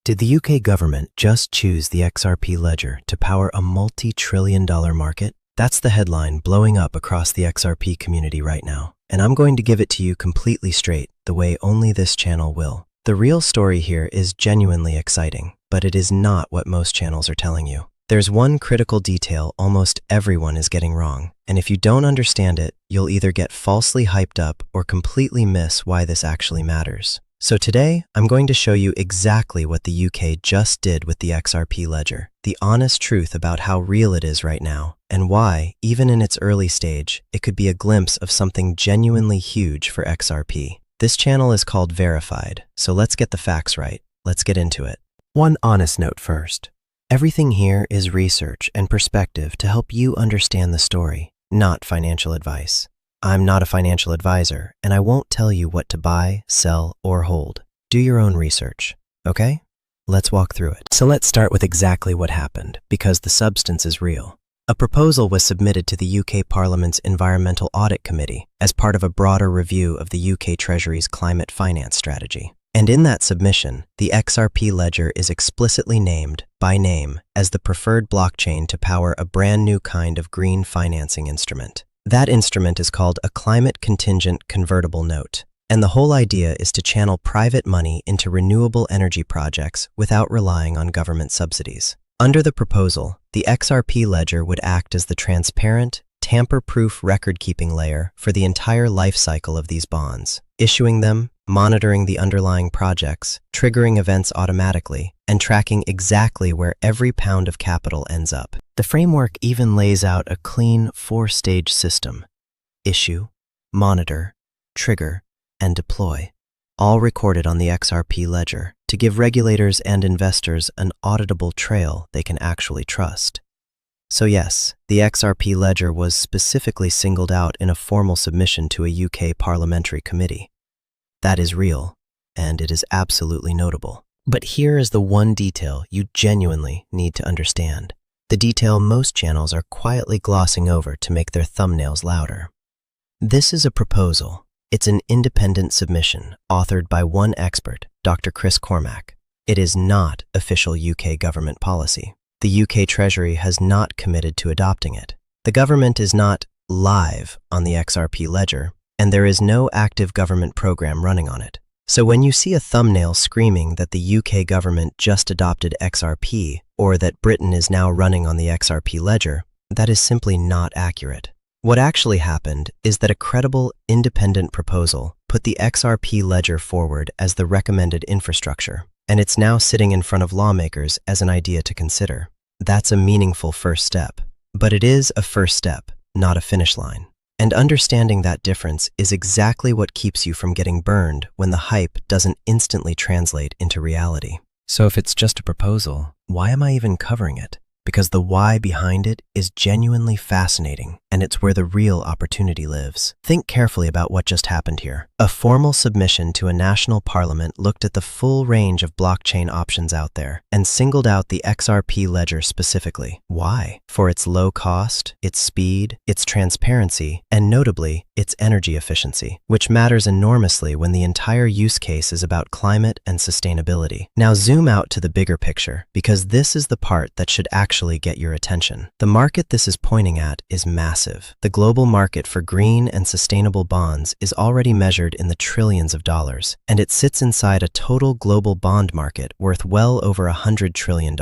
Did the UK government just choose the XRP Ledger to power a multi-trillion-dollar market? That's the headline blowing up across the XRP community right now. And I'm going to give it to you completely straight, the way only this channel will. The real story here is genuinely exciting, but it is not what most channels are telling you. There's one critical detail almost everyone is getting wrong, and if you don't understand it, you'll either get falsely hyped up or completely miss why this actually matters. So today, I'm going to show you exactly what the UK just did with the XRP Ledger, the honest truth about how real it is right now, and why, even in its early stage, it could be a glimpse of something genuinely huge for XRP. This channel is called Verified, so let's get the facts right. Let's get into it. One honest note first. Everything here is research and perspective to help you understand the story, not financial advice. I'm not a financial advisor, and I won't tell you what to buy, sell, or hold. Do your own research, okay? Let's walk through it. So let's start with exactly what happened, because the substance is real. A proposal was submitted to the UK Parliament's Environmental Audit Committee as part of a broader review of the UK Treasury's climate finance strategy. And in that submission, the XRP Ledger is explicitly named, by name, as the preferred blockchain to power a brand new kind of green financing instrument. That instrument is called a climate contingent convertible note, and the whole idea is to channel private money into renewable energy projects without relying on government subsidies. Under the proposal, the XRP Ledger would act as the transparent, tamper-proof record-keeping layer for the entire life cycle of these bonds, issuing them, monitoring the underlying projects, triggering events automatically, and tracking exactly where every pound of capital ends up. The framework even lays out a clean 4-stage system: issue, monitor, trigger, and deploy, all recorded on the XRP Ledger to give regulators and investors an auditable trail they can actually trust. So yes, the XRP Ledger was specifically singled out in a formal submission to a UK parliamentary committee. That is real, and it is absolutely notable. But here is the one detail you genuinely need to understand. The detail most channels are quietly glossing over to make their thumbnails louder. This is a proposal. It's an independent submission authored by one expert, Dr. Chris Cormack. It is not official UK government policy. The UK Treasury has not committed to adopting it. The government is not live on the XRP Ledger, and there is no active government program running on it. So when you see a thumbnail screaming that the UK government just adopted XRP, or that Britain is now running on the XRP Ledger, that is simply not accurate. What actually happened is that a credible, independent proposal put the XRP Ledger forward as the recommended infrastructure, and it's now sitting in front of lawmakers as an idea to consider. That's a meaningful first step. But it is a first step, not a finish line. And understanding that difference is exactly what keeps you from getting burned when the hype doesn't instantly translate into reality. So if it's just a proposal, why am I even covering it? Because the why behind it is genuinely fascinating, and it's where the real opportunity lives. Think carefully about what just happened here. A formal submission to a national parliament looked at the full range of blockchain options out there and singled out the XRP Ledger specifically. Why? For its low cost, its speed, its transparency, and notably, its energy efficiency, which matters enormously when the entire use case is about climate and sustainability. Now zoom out to the bigger picture, because this is the part that should actually get your attention. The market this is pointing at is massive. The global market for green and sustainable bonds is already measured in the trillions of dollars, and it sits inside a total global bond market worth well over $100 trillion.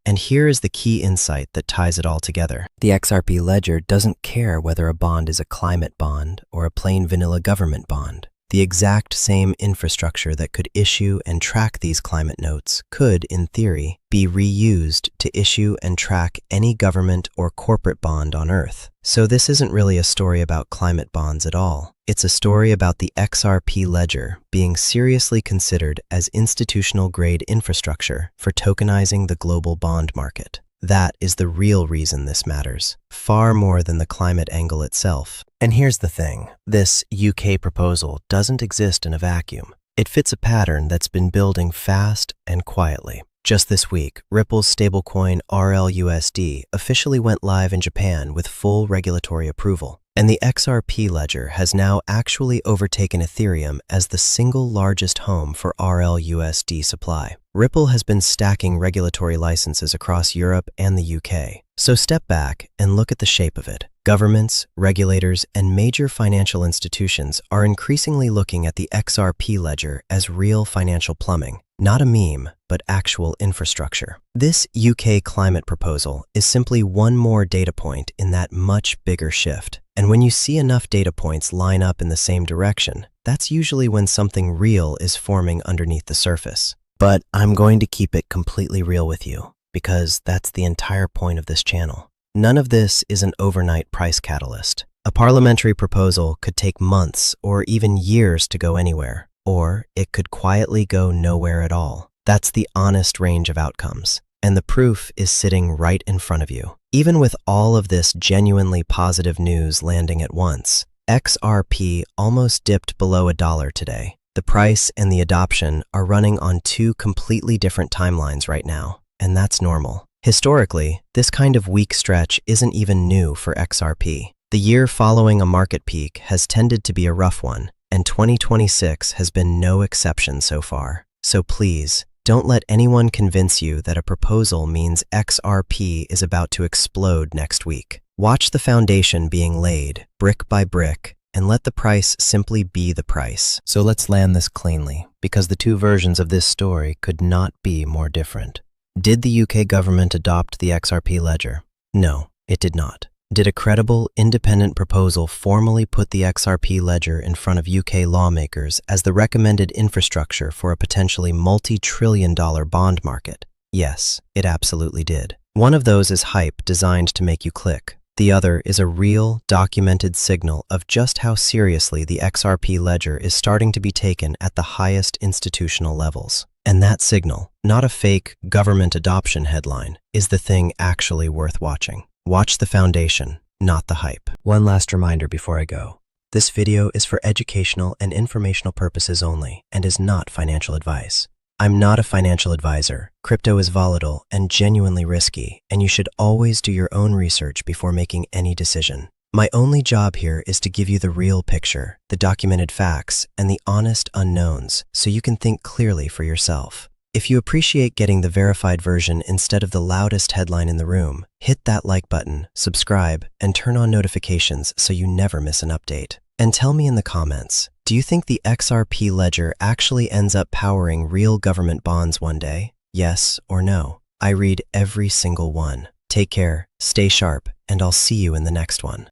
And here is the key insight that ties it all together. The XRP Ledger doesn't care whether a bond is a climate bond or a plain vanilla government bond. The exact same infrastructure that could issue and track these climate notes could, in theory, be reused to issue and track any government or corporate bond on Earth. So this isn't really a story about climate bonds at all. It's a story about the XRP Ledger being seriously considered as institutional-grade infrastructure for tokenizing the global bond market. That is the real reason this matters, far more than the climate angle itself. And here's the thing, this UK proposal doesn't exist in a vacuum. It fits a pattern that's been building fast and quietly. Just this week, Ripple's stablecoin RLUSD officially went live in Japan with full regulatory approval. And the XRP Ledger has now actually overtaken Ethereum as the single largest home for RLUSD supply. Ripple has been stacking regulatory licenses across Europe and the UK. So step back and look at the shape of it. Governments, regulators, and major financial institutions are increasingly looking at the XRP Ledger as real financial plumbing, not a meme, but actual infrastructure. This UK climate proposal is simply one more data point in that much bigger shift. And when you see enough data points line up in the same direction, that's usually when something real is forming underneath the surface. But I'm going to keep it completely real with you, because that's the entire point of this channel. None of this is an overnight price catalyst. A parliamentary proposal could take months or even years to go anywhere, or it could quietly go nowhere at all. That's the honest range of outcomes, and the proof is sitting right in front of you. Even with all of this genuinely positive news landing at once, XRP almost dipped below $1 today. The price and the adoption are running on two completely different timelines right now, and that's normal. Historically, this kind of weak stretch isn't even new for XRP. The year following a market peak has tended to be a rough one, and 2026 has been no exception so far. So please, don't let anyone convince you that a proposal means XRP is about to explode next week. Watch the foundation being laid, brick by brick, and let the price simply be the price. So let's land this cleanly, because the two versions of this story could not be more different. Did the UK government adopt the XRP Ledger? No, it did not. Did a credible, independent proposal formally put the XRP Ledger in front of UK lawmakers as the recommended infrastructure for a potentially multi-trillion-dollar bond market? Yes, it absolutely did. One of those is hype designed to make you click. The other is a real, documented signal of just how seriously the XRP Ledger is starting to be taken at the highest institutional levels. And that signal, not a fake government adoption headline, is the thing actually worth watching. Watch the foundation, not the hype. One last reminder before I go. This video is for educational and informational purposes only and is not financial advice. I'm not a financial advisor. Crypto is volatile and genuinely risky, and you should always do your own research before making any decision. My only job here is to give you the real picture, the documented facts, and the honest unknowns, so you can think clearly for yourself. If you appreciate getting the verified version instead of the loudest headline in the room, hit that like button, subscribe, and turn on notifications so you never miss an update. And tell me in the comments, do you think the XRP Ledger actually ends up powering real government bonds one day? Yes or no? I read every single one. Take care, stay sharp, and I'll see you in the next one.